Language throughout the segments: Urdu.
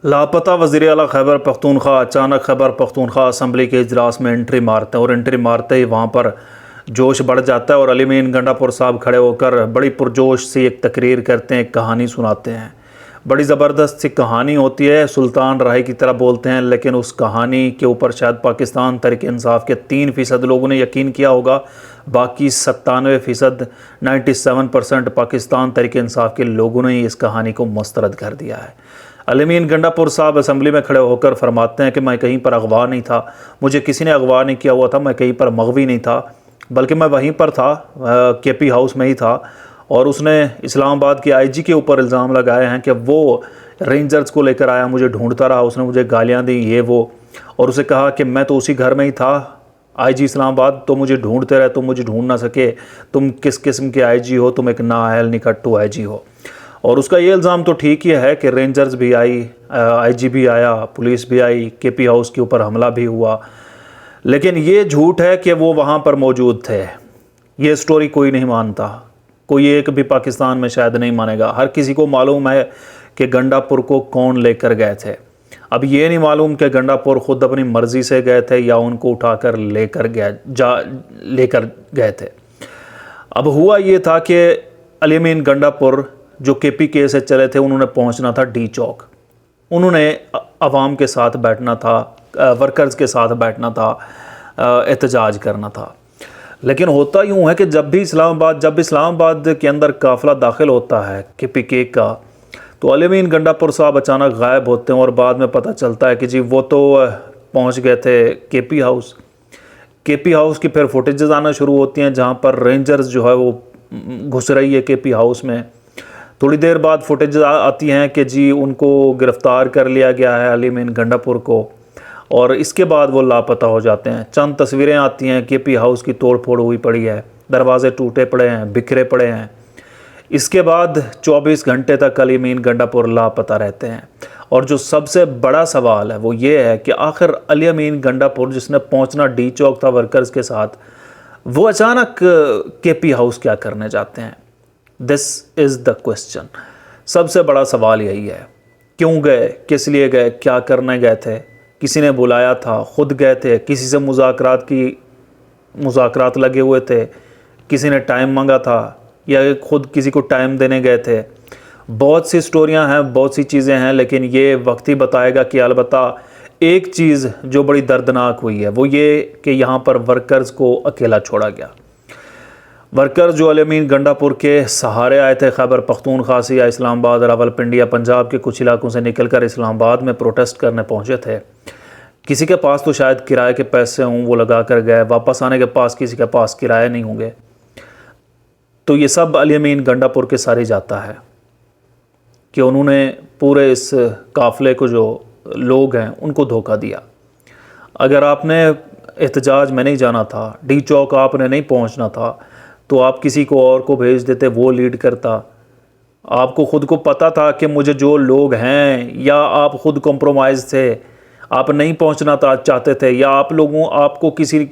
لاپتہ وزیر اعلیٰ خیبر پختونخوا اچانک خیبر پختونخوا اسمبلی کے اجلاس میں انٹری مارتے ہیں اور انٹری مارتے ہی وہاں پر جوش بڑھ جاتا ہے اور علی امین گنڈا پور صاحب کھڑے ہو کر بڑی پرجوش سی ایک تقریر کرتے ہیں، ایک کہانی سناتے ہیں۔ بڑی زبردست سی کہانی ہوتی ہے، سلطان راہی کی طرح بولتے ہیں، لیکن اس کہانی کے اوپر شاید پاکستان تحریک انصاف کے 3% لوگوں نے یقین کیا ہوگا، باقی 97% 97% پاکستان تحریک انصاف کے لوگوں نے اس کہانی کو مسترد کر دیا ہے۔ علی امین گنڈا پور صاحب اسمبلی میں کھڑے ہو کر فرماتے ہیں کہ میں کہیں پر اغوا نہیں تھا، مجھے کسی نے اغوا نہیں کیا ہوا تھا، میں کہیں پر مغوی نہیں تھا، بلکہ میں وہیں پر تھا، کے پی ہاؤس میں ہی تھا۔ اور اس نے اسلام آباد کے آئی جی کے اوپر الزام لگائے ہیں کہ وہ رینجرز کو لے کر آیا، مجھے ڈھونڈتا رہا، اس نے مجھے گالیاں دیں، یہ وہ، اور اسے کہا کہ میں تو اسی گھر میں ہی تھا، آئی جی اسلام آباد، تو مجھے ڈھونڈتے رہے، تم مجھے ڈھونڈ نہ سکے، تم کس قسم کے آئی جی ہو، تم ایک نااہل نکٹو آئی جی ہو۔ اور اس کا یہ الزام تو ٹھیک ہی ہے کہ رینجرز بھی آئی جی بھی آیا، پولیس بھی آئی، کے پی ہاؤس کے اوپر حملہ بھی ہوا، لیکن یہ جھوٹ ہے کہ وہ وہاں پر موجود تھے۔ یہ سٹوری کوئی نہیں مانتا، کوئی ایک بھی پاکستان میں شاید نہیں مانے گا۔ ہر کسی کو معلوم ہے کہ گنڈا پور کو کون لے کر گئے تھے۔ اب یہ نہیں معلوم کہ گنڈا پور خود اپنی مرضی سے گئے تھے یا ان کو اٹھا کر لے کر گئے تھے۔ اب ہوا یہ تھا کہ علی امین گنڈا پور جو کے پی کے سے چلے تھے، انہوں نے پہنچنا تھا ڈی چوک، انہوں نے عوام کے ساتھ بیٹھنا تھا، ورکرز کے ساتھ بیٹھنا تھا، احتجاج کرنا تھا۔ لیکن ہوتا یوں ہے کہ جب اسلام آباد کے اندر قافلہ داخل ہوتا ہے کے پی کے کا، تو علی امین گنڈا پور صاحب اچانک غائب ہوتے ہیں اور بعد میں پتہ چلتا ہے کہ جی وہ تو پہنچ گئے تھے کے پی ہاؤس۔ کے پی ہاؤس کی پھر فوٹیجز آنا شروع ہوتی ہیں جہاں پر رینجرز جو ہے وہ گھس رہی ہے کے پی ہاؤس میں۔ تھوڑی دیر بعد فوٹیجز آتی ہیں کہ جی ان کو گرفتار کر لیا گیا ہے، علی امین گنڈا پور کو، اور اس کے بعد وہ لاپتہ ہو جاتے ہیں۔ چند تصویریں آتی ہیں، کے پی ہاؤس کی توڑ پھوڑ ہوئی پڑی ہے، دروازے ٹوٹے پڑے ہیں، بکھرے پڑے ہیں۔ اس کے بعد 24 گھنٹے تک علی امین گنڈا پور لاپتہ رہتے ہیں۔ اور جو سب سے بڑا سوال ہے وہ یہ ہے کہ آخر علی امین گنڈا پور جس نے پہنچنا ڈی چوک تھا ورکرز کے ساتھ، وہ اچانک کے پی ہاؤس کیا کرنے جاتے ہیں؟ دس از دا کوسچن۔ سب سے بڑا سوال یہی ہے، کیوں گئے، کس لیے گئے، کیا کرنے گئے تھے؟ کسی نے بلایا تھا، خود گئے تھے، کسی سے مذاکرات لگے ہوئے تھے، کسی نے ٹائم مانگا تھا، یا خود کسی کو ٹائم دینے گئے تھے؟ بہت سی سٹوریاں ہیں، بہت سی چیزیں ہیں، لیکن یہ وقت ہی بتائے گا کہ البتہ ایک چیز جو بڑی دردناک ہوئی ہے وہ یہ کہ یہاں پر ورکرز کو اکیلا چھوڑا گیا۔ ورکرز جو علی امین گنڈا پور کے سہارے آئے تھے، خیبر پختونخوا سے یا اسلام آباد، راولپنڈی یا پنجاب کے کچھ علاقوں سے نکل کر اسلام آباد میں پروٹیسٹ کرنے پہنچے تھے۔ کسی کے پاس تو شاید کرائے کے پیسے ہوں، وہ لگا کر گئے، واپس آنے کے پاس کسی کے پاس کرائے نہیں ہوں گے، تو یہ سب علی امین گنڈا پور کے سارے جاتا ہے کہ انہوں نے پورے اس قافلے کو جو لوگ ہیں ان کو دھوکہ دیا۔ اگر آپ نے احتجاج میں نہیں جانا تھا، ڈی چوک آپ نے نہیں پہنچنا تھا، تو آپ کسی کو اور کو بھیج دیتے، وہ لیڈ کرتا۔ آپ کو خود کو پتہ تھا کہ مجھے جو لوگ ہیں، یا آپ خود کمپرومائز تھے، آپ نہیں پہنچنا چاہتے تھے، یا آپ کو کسی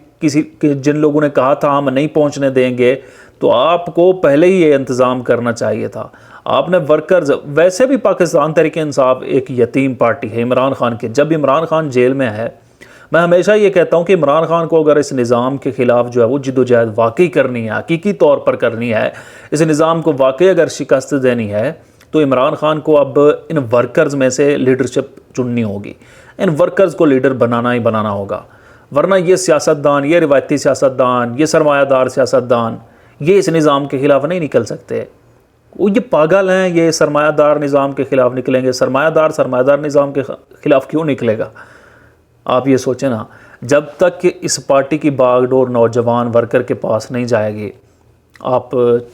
جن لوگوں نے کہا تھا ہم نہیں پہنچنے دیں گے، تو آپ کو پہلے ہی یہ انتظام کرنا چاہیے تھا۔ آپ نے ورکرز، ویسے بھی پاکستان تحریک انصاف ایک یتیم پارٹی ہے عمران خان کے۔ جب عمران خان جیل میں ہے، میں ہمیشہ یہ کہتا ہوں کہ عمران خان کو اگر اس نظام کے خلاف جو ہے وہ جد و جہد واقعی کرنی ہے، حقیقی طور پر کرنی ہے، اس نظام کو واقعی اگر شکست دینی ہے، تو عمران خان کو اب ان ورکرز میں سے لیڈرشپ چننی ہوگی، ان ورکرز کو لیڈر بنانا ہی بنانا ہوگا، ورنہ یہ سیاستدان، یہ روایتی سیاستدان، یہ سرمایہ دار سیاستدان، یہ اس نظام کے خلاف نہیں نکل سکتے۔ وہ یہ پاگل ہیں، یہ سرمایہ دار نظام کے خلاف نکلیں گے؟ سرمایہ دار نظام کے خلاف کیوں نکلے گا؟ آپ یہ سوچیں نا، جب تک کہ اس پارٹی کی باغ ڈور نوجوان ورکر کے پاس نہیں جائے گی، آپ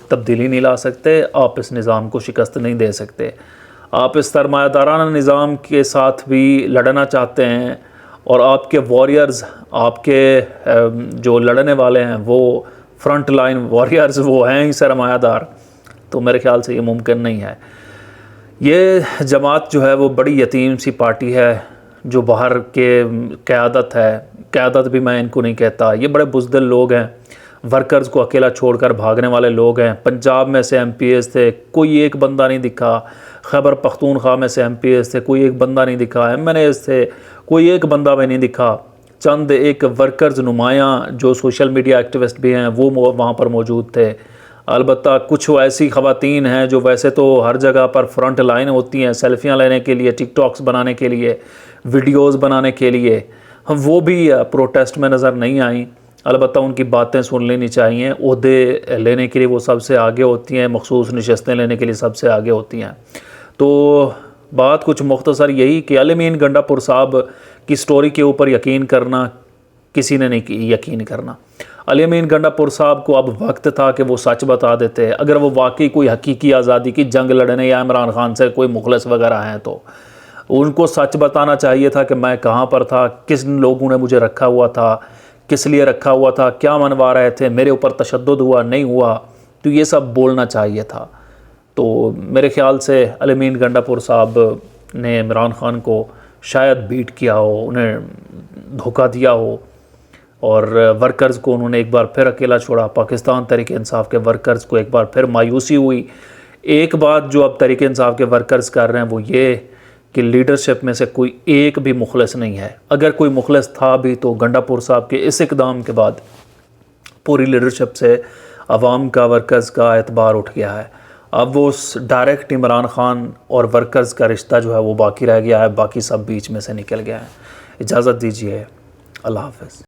تبدیلی نہیں لا سکتے، آپ اس نظام کو شکست نہیں دے سکتے۔ آپ اس سرمایہ دارانہ نظام کے ساتھ بھی لڑنا چاہتے ہیں، اور آپ کے واریئرز، آپ کے جو لڑنے والے ہیں وہ فرنٹ لائن واریئرز، وہ ہیں ہی سرمایہ دار، تو میرے خیال سے یہ ممکن نہیں ہے۔ یہ جماعت جو ہے وہ بڑی یتیم سی پارٹی ہے، جو باہر کے قیادت ہے، قیادت بھی میں ان کو نہیں کہتا، یہ بڑے بزدل لوگ ہیں، ورکرز کو اکیلا چھوڑ کر بھاگنے والے لوگ ہیں۔ پنجاب میں سے ایم پی ایز تھے، کوئی ایک بندہ نہیں دکھا، خیبر پختونخوا میں سے MPs تھے، کوئی ایک بندہ نہیں دکھا، MNAs تھے، کوئی ایک بندہ بھی نہیں دکھا، چند ایک ورکرز نمایاں جو سوشل میڈیا ایکٹیوسٹ بھی ہیں وہ وہاں پر موجود تھے۔ البتہ کچھ ایسی خواتین ہیں جو ویسے تو ہر جگہ پر فرنٹ لائن ہوتی ہیں سیلفیاں لینے کے لیے، ٹک ٹاکس بنانے کے لیے، ویڈیوز بنانے کے لیے، وہ بھی پروٹیسٹ میں نظر نہیں آئیں۔ البتہ ان کی باتیں سن لینی چاہیے، عہدے لینے کے لیے وہ سب سے آگے ہوتی ہیں، مخصوص نشستیں لینے کے لیے سب سے آگے ہوتی ہیں۔ تو بات کچھ مختصر یہی کہ علمین گنڈا پور صاحب کی سٹوری کے اوپر یقین کرنا کسی نے نہیں یقین کرنا۔ علمین گنڈا پور صاحب کو اب وقت تھا کہ وہ سچ بتا دیتے، اگر وہ واقعی کوئی حقیقی آزادی کی جنگ لڑنے یا عمران خان سے کوئی مخلص وغیرہ ہیں تو ان کو سچ بتانا چاہیے تھا کہ میں کہاں پر تھا، کس لوگوں نے مجھے رکھا ہوا تھا، کس لیے رکھا ہوا تھا، کیا منوا رہے تھے، میرے اوپر تشدد ہوا نہیں ہوا، تو یہ سب بولنا چاہیے تھا۔ تو میرے خیال سے علمین گنڈا پور صاحب نے عمران خان کو شاید بیٹ کیا ہو، انہیں دھوکہ دیا ہو، اور ورکرز کو انہوں نے ایک بار پھر اکیلا چھوڑا۔ پاکستان تحریک انصاف کے ورکرز کو ایک بار پھر مایوسی ہوئی۔ ایک بات جو اب تحریک انصاف کے ورکرز کر رہے ہیں وہ یہ کہ لیڈرشپ میں سے کوئی ایک بھی مخلص نہیں ہے، اگر کوئی مخلص تھا بھی تو گنڈا پور صاحب کے اس اقدام کے بعد پوری لیڈرشپ سے عوام کا، ورکرز کا اعتبار اٹھ گیا ہے۔ اب وہ ڈائریکٹ عمران خان اور ورکرز کا رشتہ جو ہے وہ باقی رہ گیا ہے، باقی سب بیچ میں سے نکل گیا ہے۔ اجازت دیجیے، اللہ حافظ۔